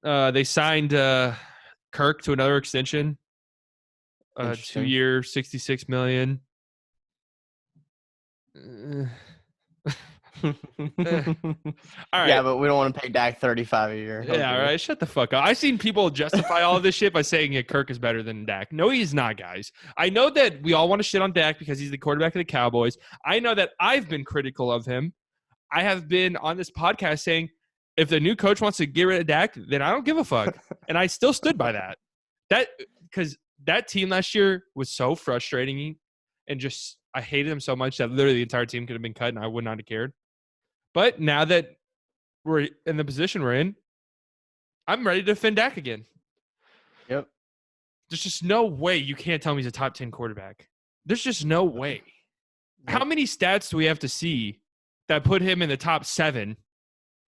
They signed Kirk to another extension, Interesting. 2-year, $66 million. Uh, uh, all Yeah, right. but we don't want to pay Dak 35 a year. Yeah, all Okay. right. Shut the fuck up. I've seen people justify all of this shit by saying yeah, Kirk is better than Dak. No, he's not, guys. I know that we all want to shit on Dak because he's the quarterback of the Cowboys. I know that I've been critical of him. I have been on this podcast saying if the new coach wants to get rid of Dak, then I don't give a fuck. And I still stood by that. Because that team last year was so frustrating and just I hated them so much that literally the entire team could have been cut and I would not have cared. But now that we're in the position we're in, I'm ready to defend Dak again. Yep. There's just no way you can't tell me he's a top 10 quarterback. There's just no way. Yep. How many stats do we have to see that put him in the top 7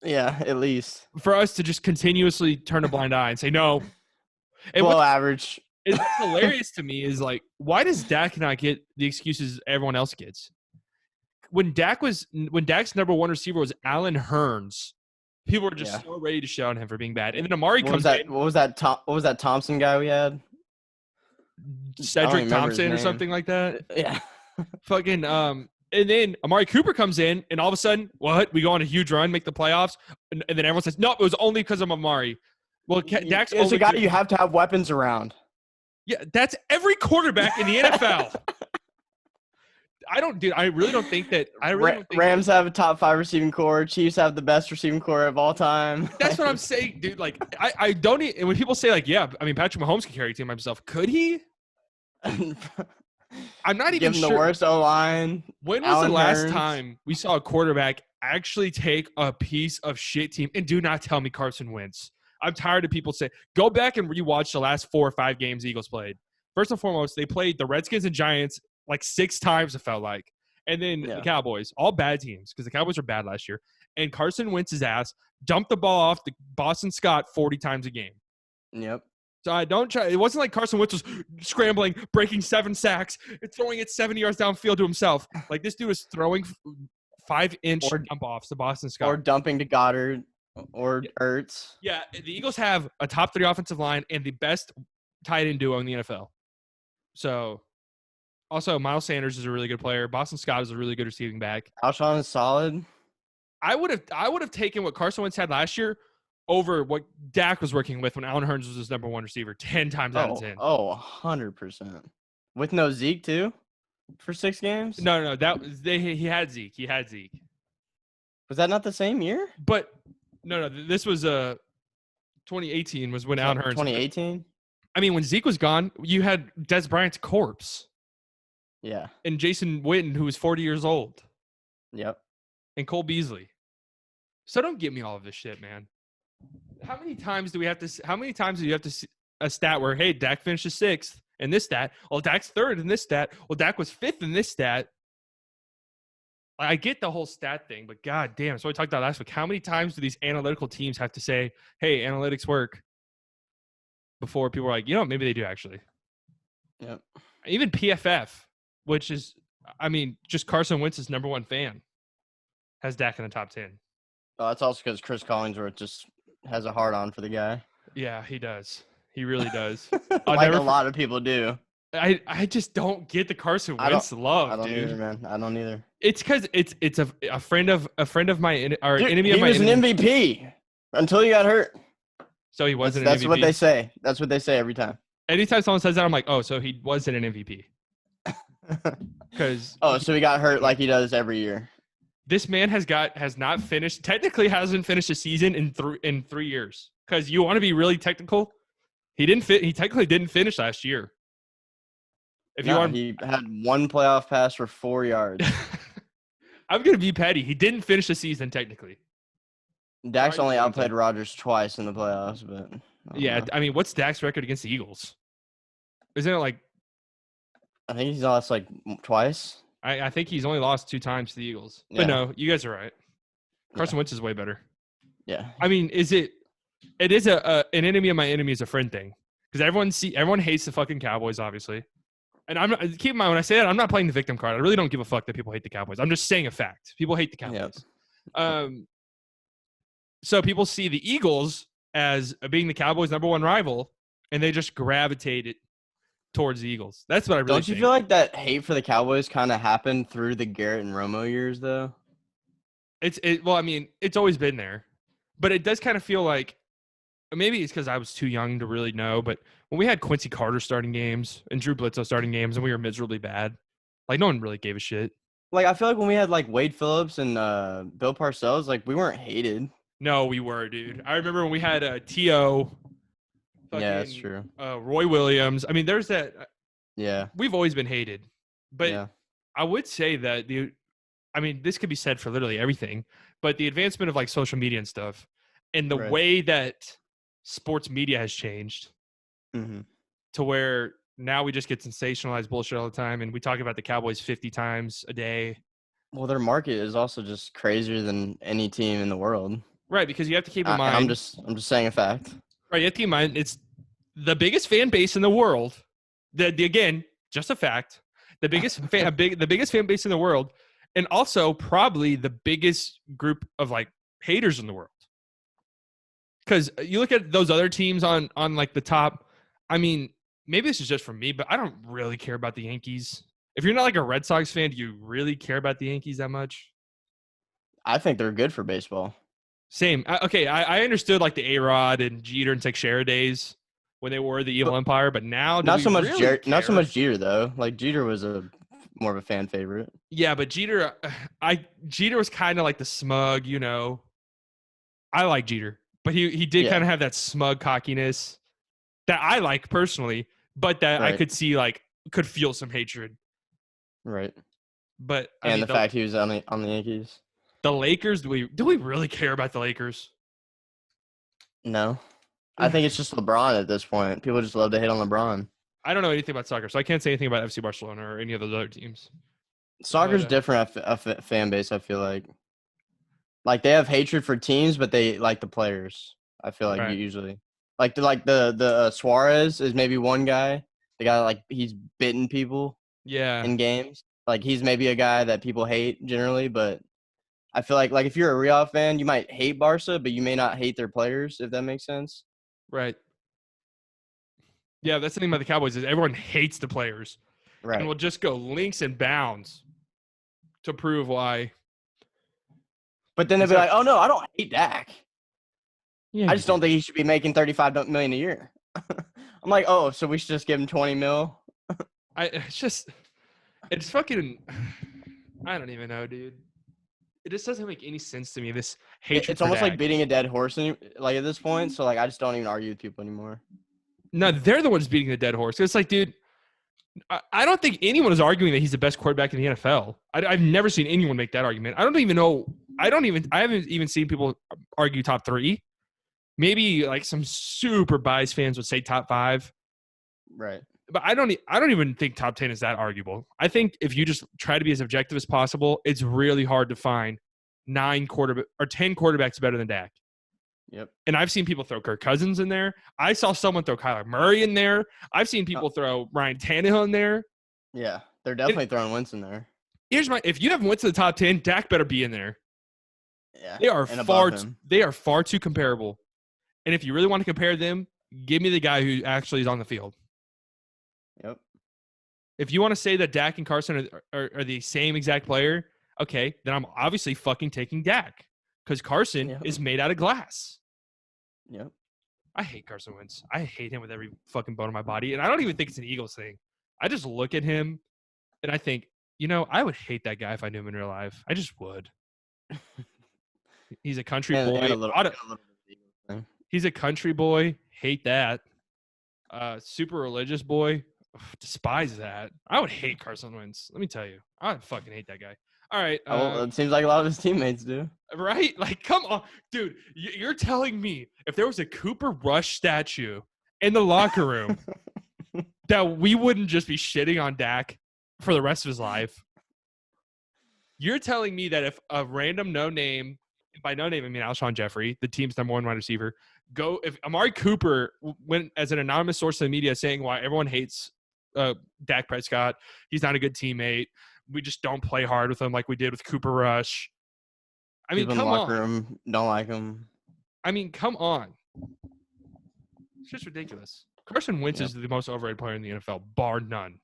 Yeah, at least. for us to just continuously turn a blind eye and say no? And Below average. what's hilarious to me is like, why does Dak not get the excuses everyone else gets? When Dak's number one receiver was Allen Hurns, people were just so ready to shit on him for being bad. And then Amari comes in. What was that Thompson guy we had? Cedric Thompson or something like that. Yeah. Fucking and then Amari Cooper comes in, and all of a sudden, what? We go on a huge run, make the playoffs, and then everyone says, "No, it was only because of Amari." Well, Dak's it's a guy you have to have weapons around. Yeah, that's every quarterback in the NFL. I really don't think that. Rams have a top 5 receiving core. Chiefs have the best receiving core of all time. That's what I'm saying, dude. Like, I don't. And when people say like, yeah, I mean, Patrick Mahomes can carry a team by himself. Could he? I'm not even sure. Give him the worst O-line. When was the last time we saw a quarterback actually take a piece of shit team? And do not tell me Carson Wentz. I'm tired of people saying, go back and rewatch the last 4 or 5 games the Eagles played. First and foremost, they played the Redskins and Giants like 6 times, it felt like. And then the Cowboys, all bad teams because the Cowboys were bad last year. And Carson Wentz's ass dumped the ball off to Boston Scott 40 times a game. Yep. So I don't try. It wasn't like Carson Wentz was scrambling, breaking 7 sacks, throwing it 70 yards downfield to himself. Like this dude was throwing 5-inch dump offs to Boston Scott. Or dumping to Goddard or Ertz. Yeah, the Eagles have a top 3 offensive line and the best tight end duo in the NFL. So, also Miles Sanders is a really good player. Boston Scott is a really good receiving back. Alshon is solid. I would have taken what Carson Wentz had last year over what Dak was working with when Allen Hurns was his number 1 receiver 10 times out of 10. 100%. With no Zeke, too? For 6 games? No. He had Zeke. Was that not the same year? But, no. This was 2018 was when Allen Hurns. 2018? I mean, when Zeke was gone, you had Des Bryant's corpse. Yeah. And Jason Witten, who was 40 years old. Yep. And Cole Beasley. So don't give me all of this shit, man. How many times do you have to see a stat where, hey, Dak finishes 6th in this stat? Well, Dak's 3rd in this stat. Well, Dak was 5th in this stat. I get the whole stat thing, but god damn. So we talked about last week. How many times do these analytical teams have to say, hey, analytics work? Before people are like, maybe they do actually. Yep. Even PFF, which is, I mean, just Carson Wentz's number 1 fan, has Dak in the top 10. Oh, that's also because Chris Collinsworth just has a hard-on for the guy. Yeah, he does. He really does. A lot of people do. I just don't get the Carson Wentz love, I don't dude. either, man. I don't either. It's because it's a friend of my or dude, enemy of my enemy. He was an MVP until he got hurt. So he wasn't That's an MVP? What they say. That's what they say every time. Anytime someone says that, I'm like, oh, so he wasn't an MVP. So he got hurt like he does every year. This man hasn't finished a season in 3 years. Because you want to be really technical, he technically didn't finish last year. He had 1 playoff pass for 4 yards. I'm gonna be petty. He didn't finish the season technically. Dak's only outplayed Rodgers twice in the playoffs, but yeah, I mean, what's Dak's record against the Eagles? Isn't it like? I think he's lost like twice. I think he's only lost 2 times to the Eagles. Yeah. But no, you guys are right. Carson Wentz is way better. Yeah. I mean, it is an enemy of my enemy is a friend thing because everyone hates the fucking Cowboys, obviously. And keep in mind when I say that, I'm not playing the victim card. I really don't give a fuck that people hate the Cowboys. I'm just saying a fact. People hate the Cowboys. Yep. So people see the Eagles as being the Cowboys' number one rival, and they just gravitated towards the Eagles. That's what I really Don't you think. feel like that hate for the Cowboys kind of happened through the Garrett and Romo years, though? Well, I mean, it's always been there, but it does kind of feel like maybe it's because I was too young to really know. But when we had Quincy Carter starting games and Drew Bledsoe starting games, and we were miserably bad, like no one really gave a shit. Like, I feel like when we had, like, Wade Phillips and Bill Parcells, like, we weren't hated. No, we were, dude. I remember when we had T.O., Yeah, that's fucking true. Roy Williams. I mean, there's that. Yeah. We've always been hated, but Yeah. I would say that I mean, this could be said for literally everything, but the advancement of like social media and stuff, and the Right. way that sports media has changed Mm-hmm. to where now we just get sensationalized bullshit all the time, and we talk about the Cowboys 50 times a day. Well, their market is also just crazier than any team in the world. Right, because you have to keep in And mind. I'm just saying a fact. Right, you have to keep in mind it's the biggest fan base in the world. Again, just a fact. The biggest the biggest fan base in the world, and also probably the biggest group of like haters in the world. Because you look at those other teams on like the top. I mean, maybe this is just for me, but I don't really care about the Yankees. If you're not like a Red Sox fan, do you really care about the Yankees that much? I think they're good for baseball. Same. Okay, I understood like the A-Rod and Jeter and Teixeira days when they were the evil But empire, but now not so much really not so care? much Jeter though. Like Jeter was more of a fan favorite. Yeah, but Jeter, Jeter was kind of like the smug, you know. I like Jeter, but he did Yeah. kind of have that smug cockiness that I like personally, but that I Right. could see like could feel some hatred. Right. But I And mean, the fact he was on the Yankees. the Lakers, do we really care about the Lakers? No. I think it's just LeBron at this point. People just love to hate on LeBron. I don't know anything about soccer, so I can't say anything about FC Barcelona or any of those other teams. Soccer's But, different fan base, I feel like. Like they have hatred for teams, but they like the players. I feel like Right. usually. Like the Suarez is maybe one guy. The guy like he's bitten people yeah, in games. Like he's maybe a guy that people hate generally, but I feel like if you're a Real fan, you might hate Barca, but you may not hate their players, if that makes sense. right. Yeah, that's the thing about the Cowboys is everyone hates the players. Right. And will just go links and bounds to prove why. But then they'll be like, "Oh no, I don't hate Dak. Yeah, I just don't think he should be making $35 million a year." I'm like, "Oh, so we should just give him 20 mil?" It's fucking. I don't even know, dude. It just doesn't make any sense to me. This hatred. It's almost for like Dak. beating a dead horse, like at this point. So like, I just don't even argue with people anymore. No, they're the ones beating the dead horse. It's like, dude, I don't think anyone is arguing that he's the best quarterback in the NFL. I've never seen anyone make that argument. I don't even know. I haven't even seen people argue top three. Maybe like some super biased fans would say top five. Right. But I don't even think top 10 is that arguable. I think if you just try to be as objective as possible, it's really hard to find 10 quarterbacks better than Dak. Yep. And I've seen people throw Kirk Cousins in there. I saw someone throw Kyler Murray in there. I've seen people throw Ryan Tannehill in there. Yeah, they're definitely throwing Wentz in there. If you haven't went to the top 10, Dak better be in there. Yeah. They are far too comparable. And if you really want to compare them, give me the guy who actually is on the field. Yep. If you want to say that Dak and Carson are the same exact player, okay, then I'm obviously fucking taking Dak because Carson is made out of glass. Yep. I hate Carson Wentz. I hate him with every fucking bone in my body. And I don't even think it's an Eagles thing. I just look at him and I think, I would hate that guy if I knew him in real life. I just would. He's a country boy. He's a country boy. Hate that. Super religious boy. Ugh, despise that. I would hate Carson Wentz. Let me tell you. I would fucking hate that guy. All right. It seems like a lot of his teammates do. Right? Like, come on. Dude, you're telling me if there was a Cooper Rush statue in the locker room that we wouldn't just be shitting on Dak for the rest of his life? You're telling me that if a random no-name, by no-name I mean Alshon Jeffrey, the team's number one wide receiver, if Amari Cooper went as an anonymous source of the media saying why everyone hates Dak Prescott, he's not a good teammate, we just don't play hard with him like we did with Cooper Rush. I mean, people in the locker room don't like him. I mean, come on. It's just ridiculous. Carson Wentz is the most overrated player in the NFL, bar none.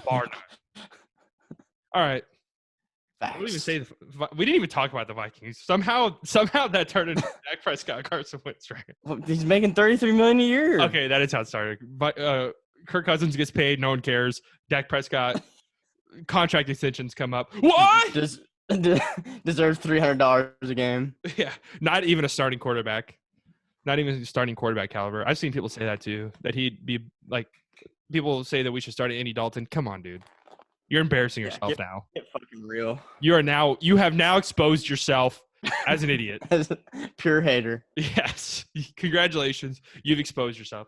Bar none. All right. Facts. I didn't even we didn't even talk about the Vikings. Somehow that turned into Dak Prescott, Carson Wentz, right? Well, he's making $33 million a year. Okay, that is how it started. But Kirk Cousins gets paid, no one cares. Dak Prescott contract extensions come up. What? Deserves $300 a game. Yeah, not even a starting quarterback. Not even starting quarterback caliber. I've seen people say that too. That he'd be like, people say that we should start Andy Dalton. Come on, dude. You're embarrassing yourself now. Get fucking real. You have now exposed yourself as an idiot. As a pure hater. Yes. Congratulations. You've exposed yourself.